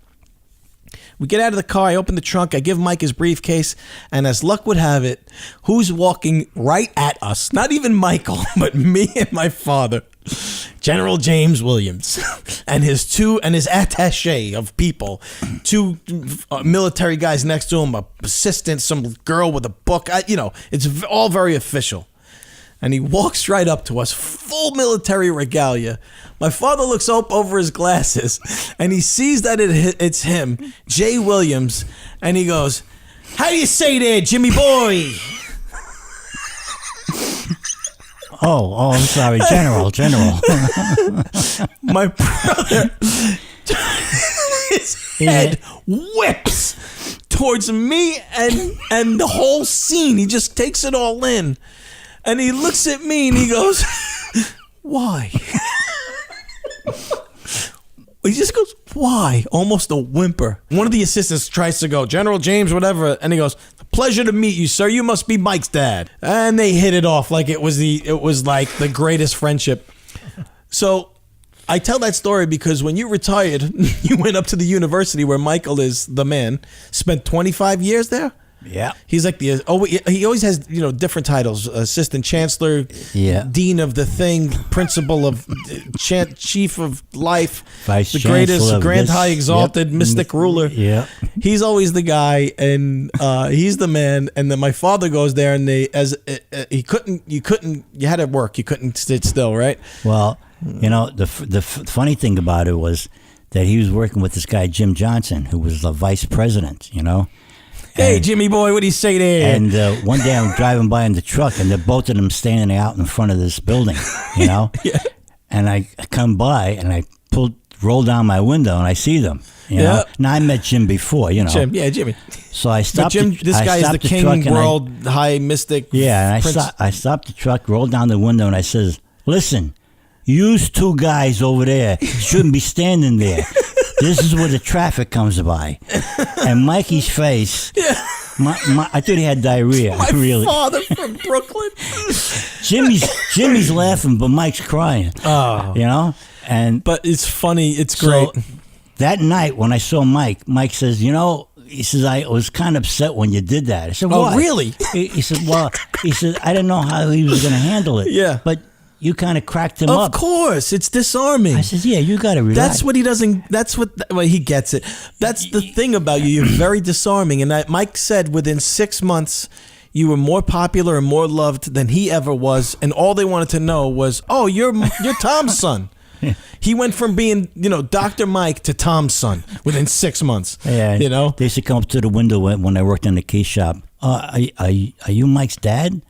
We get out of the car. I open the trunk. I give Mike his briefcase. And as luck would have it, who's walking right at us? Not even Michael, but me and my father. General James Williams and his attaché of people, 2 military guys next to him, a assistant, some girl with a book. It's all very official. And he walks right up to us, full military regalia. My father looks up over his glasses, and he sees that it's him, Jay Williams, and he goes, "How do you say there, Jimmy boy?" Oh, I'm sorry, General. My brother, his head whips towards me and the whole scene. He just takes it all in. And he looks at me and he goes, "Why?" He just goes, "Why?" Almost a whimper. One of the assistants tries to go, "General James, whatever," and he goes, "Pleasure to meet you, sir. You must be Mike's dad." And they hit it off like it was like the greatest friendship. So I tell that story because when you retired, you went up to the university where Michael is the man. Spent 25 years there. Yeah. He's like he always has, different titles: assistant chancellor, dean of the thing, principal of, chief of life, vice the chancellor, greatest, grand high exalted mystic ruler. Yeah. He's always the guy, and he's the man. And then my father goes there, and you had to work. You couldn't sit still, right? Well, the funny thing about it was that he was working with this guy Jim Johnson, who was the vice president. Hey, Jimmy boy, what do you say there? And one day I'm driving by in the truck, and they're both of them standing out in front of this building, Yeah. And I come by, and I roll down my window, and I see them. Now I met Jim before, Jim, Jimmy. So I stopped. But Jim, this guy is the king, world high mystic. Yeah, and I stopped the truck, rolled down the window, and I says, "Listen, you 2 guys over there shouldn't be standing there. This is where the traffic comes by." And Mikey's face, I thought he had diarrhea. My father from Brooklyn. Jimmy's laughing, but Mike's crying. Oh, but it's funny. It's great. So that night when I saw Mike says, he says, "I was kind of upset when you did that." I said, "Why?" "Oh, really?" He said, "Well," he said, "I didn't know how he was going to handle it." Yeah, but you kind of cracked him up. Of course, it's disarming. I said, "Yeah, you got to relax." That's what he doesn't. Well, he gets it. That's the thing about you. You're very disarming. And Mike said within 6 months, you were more popular and more loved than he ever was. And all they wanted to know was, "Oh, you're Tom's son." He went from being, Dr. Mike to Tom's son within 6 months. Yeah, They used to come up to the window when I worked in the key shop. Are you Mike's dad?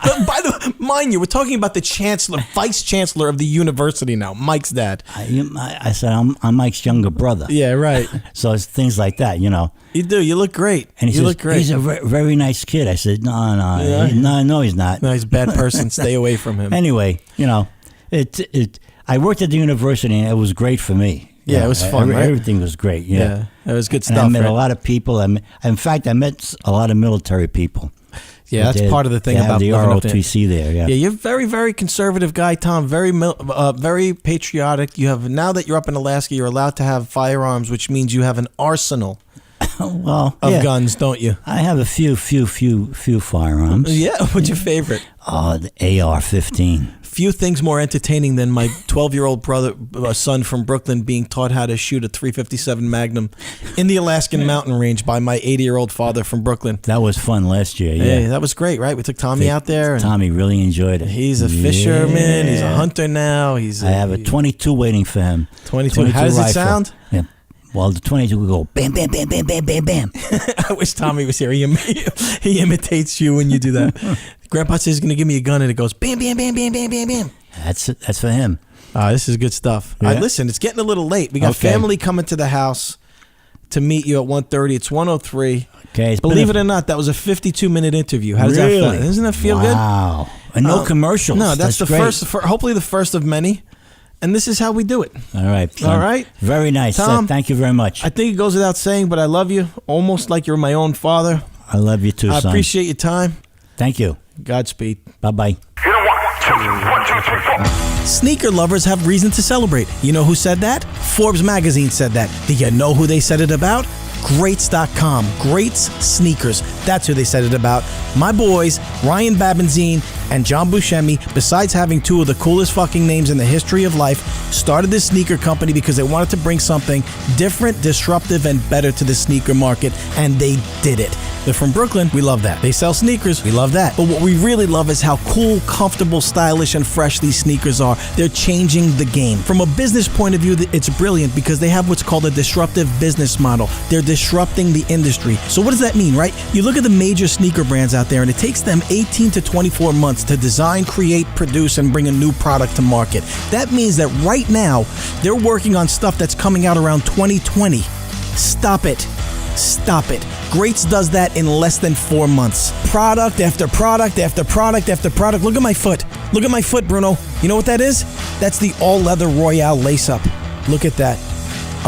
But by the way, mind you, we're talking about the chancellor, vice chancellor of the university now, Mike's dad. I said, I'm Mike's younger brother. Yeah, right. So it's things like that, You do. You look great. And he says, "He's a very nice kid." I said, No, he's not. No, he's a bad person. Stay away from him. Anyway, I worked at the university, and it was great for me. Yeah, it was fun, right? Everything was great. Yeah, it was good stuff. And I met a lot of people. In fact, I met a lot of military people. Yeah, that's part of the thing about the ROTC there. Yeah, you're a very, very conservative guy, Tom. Very, very patriotic. Now that you're up in Alaska, you're allowed to have firearms, which means you have an arsenal. Of guns, don't you? I have a few firearms. Yeah, what's your favorite? The AR-15. Few things more entertaining than my 12-year-old son from Brooklyn being taught how to shoot a .357 Magnum in the Alaskan mountain range by my 80-year-old father from Brooklyn. That was fun last year. Yeah, hey, that was great, right? We took Tommy out there. And Tommy really enjoyed it. He's a fisherman. He's a hunter now. I have a 22 waiting for him. 22. How does it sound? Yeah. Well, the 22 would go bam, bam, bam, bam, bam, bam, bam. I wish Tommy was here. He imitates you when you do that. Grandpa says he's going to give me a gun, and it goes bam, bam, bam, bam, bam, bam, bam. That's for him. This is good stuff. Yeah. Listen, it's getting a little late. We got family coming to the house to meet you at 1:30. It's 1:03. Okay. Believe it or not, that was a 52-minute interview. How does that feel? Doesn't that feel good? Wow. And no commercials. No, that's the great. first. Hopefully, the first of many. And this is how we do it. All right. Son. All right. Very nice. Tom, thank you very much. I think it goes without saying, but I love you almost like you're my own father. I love you too, son. I appreciate your time. Thank you. Godspeed. Bye-bye. You know what? 1, 2, Sneaker lovers have reason to celebrate. You know who said that? Forbes magazine said that. Do you know who they said it about? Greats.com. Greats Sneakers. That's who they said it about. My boys, Ryan Babenzine and John Buscemi, besides having two of the coolest fucking names in the history of life, started this sneaker company because they wanted to bring something different, disruptive, and better to the sneaker market, and they did it. They're from Brooklyn. We love that. They sell sneakers. We love that. But what we really love is how cool, comfortable, stylish, and fresh these sneakers are. They're changing the game. From a business point of view, it's brilliant because they have what's called a disruptive business model. They're disrupting the industry. So what does that mean, right? You look at the major sneaker brands out there, and it takes them 18 to 24 months to design, create, produce, and bring a new product to market. That means that right now, they're working on stuff that's coming out around 2020. Stop it. Stop it. Greats does that in less than 4 months. Product after product after product after product. Look at my foot. Look at my foot, Bruno. You know what that is? That's the all-leather Royale lace-up. Look at that.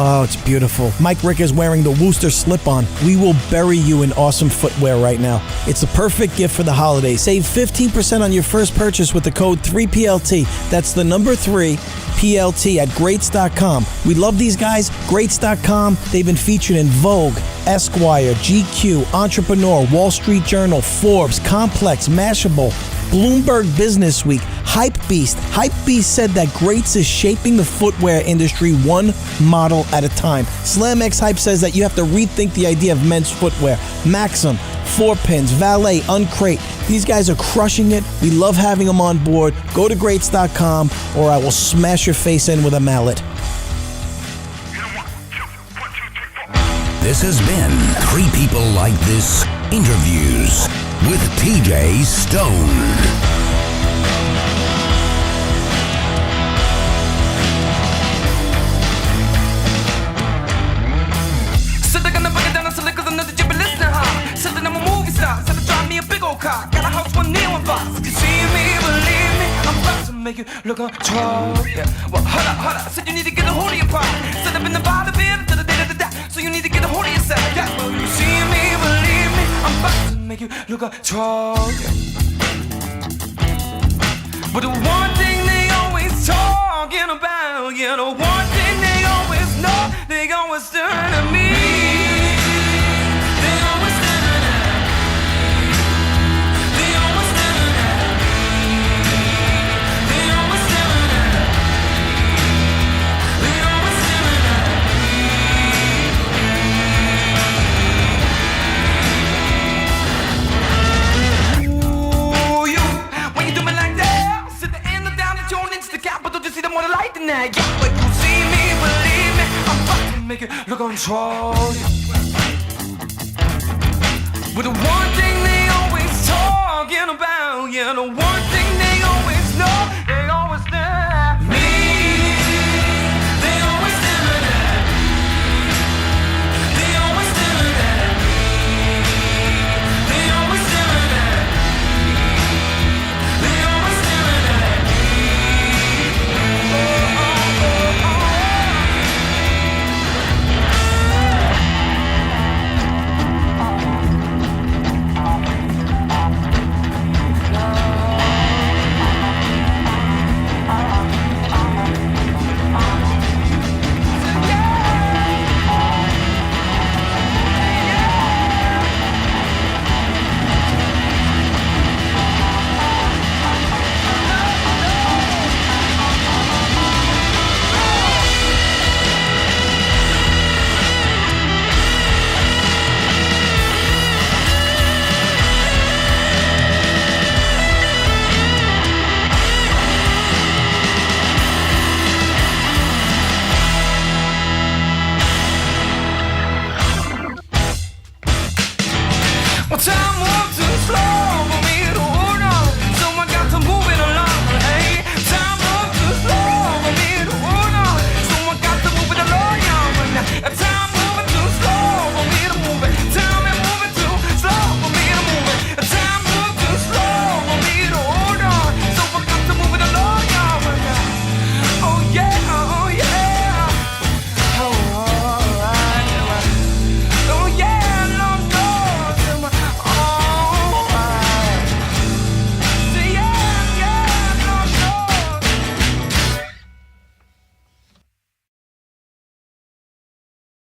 Oh, it's beautiful. Mike Rick is wearing the Wooster slip-on. We will bury you in awesome footwear right now. It's the perfect gift for the holidays. Save 15% on your first purchase with the code 3PLT. That's the number 3PLT at Greats.com. We love these guys. Greats.com. They've been featured in Vogue, Esquire, GQ, Entrepreneur, Wall Street Journal, Forbes, Complex, Mashable, Bloomberg Business Week, Hypebeast. Hypebeast said that Greats is shaping the footwear industry one model at a time. Slam X Hype says that you have to rethink the idea of men's footwear. Maxim, Four Pins, Valet, Uncrate. These guys are crushing it. We love having them on board. Go to Greats.com or I will smash your face in with a mallet. This has been Three People Like This Interviews with TJ Stone. Got a house one near one box. You see me, believe me, I'm about to make you look on troll. Yeah. Well, hold up. Said you need to get a hold of your pie. Said I've been about a bit, so you need to get a hold of yourself. Yeah. Well, you see me, believe me, I'm about to make you look on troll. Yeah. But the one thing they always talking about, yeah, the one thing they always know, they always turn to me. Now, yeah, but you see me, believe me, I'm about to make it look on troll. But the one thing they always talking about, yeah, the one thing